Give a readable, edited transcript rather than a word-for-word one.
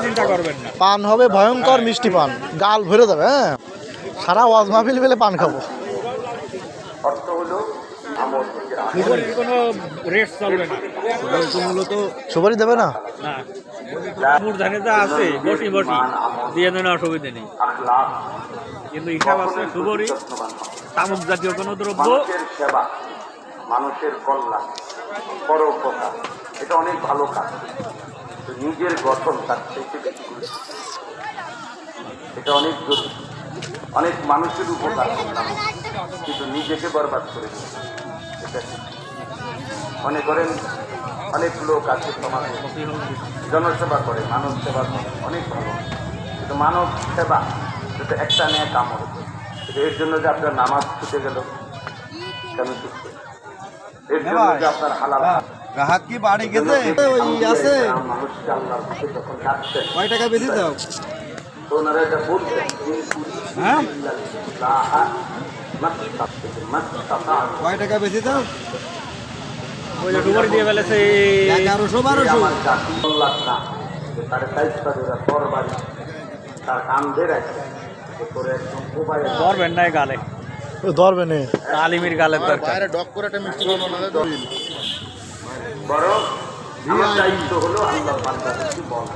চিন্তা করবেন না, পান হবে ভয়ঙ্কর মিষ্টি পান, গাল ভরে যাবে। হ্যাঁ, সারা ওয়াজ মাহফিল পেলে পান খাবো। সুপারির কোনো রেট চলবে না, মূলত সুপারি দেবে না। না মূর্ধানে যা আছে বসি দিয়ে দেন, অসুবিধা নেই, কিন্তু হিসাব আছে সুপারি তামাক জাতীয় কোনো দ্রব্য। মানুষের সেবা, মানুষের কল্যাণ, পরোপকার, এটা অনেক ভালো কাজ। তো নিজের গঠন তার থেকে বেশি গুরুত্ব। এটা অনেক জরুরি। অনেক মানুষের উপকার করলাম কিন্তু নিজেকে বরবাদ করে দিল, এটা ঠিক। মনে করেন অনেক লোক আছে সমাজে জনসেবা করে, মানব সেবা করে, অনেক ভালো, কিন্তু মানব সেবা এটা একটা নিয়ে কামড়, এর জন্য যে আপনার নামাজ ছুটে গেল কেন ছুটছে? এর জন্য যে আপনার হালাল গ্রাহক কি বাড়ি গেছে? ওই আছে মানুষকে আল্লাহর দিকে যখন ডাকছেন, কয় টাকা বেশি দাও? তো ওনারা এটা বলছেন, হ্যাঁ, কয় টাকা বেশি দাও? ওই যে সুপারি দিয়ে ফেলেছে 1100-1200। আমার জাতি কল্যাণ না, তার দায়িত্ব তরবারি তার কান্ধে রাখছে করে একদম উপায় ধরবেন না গালে, ধরবে নে আলিমির গালের দরকার। বড় আমার দায়িত্ব হলো আল্লাহ বান্দাকে বলা।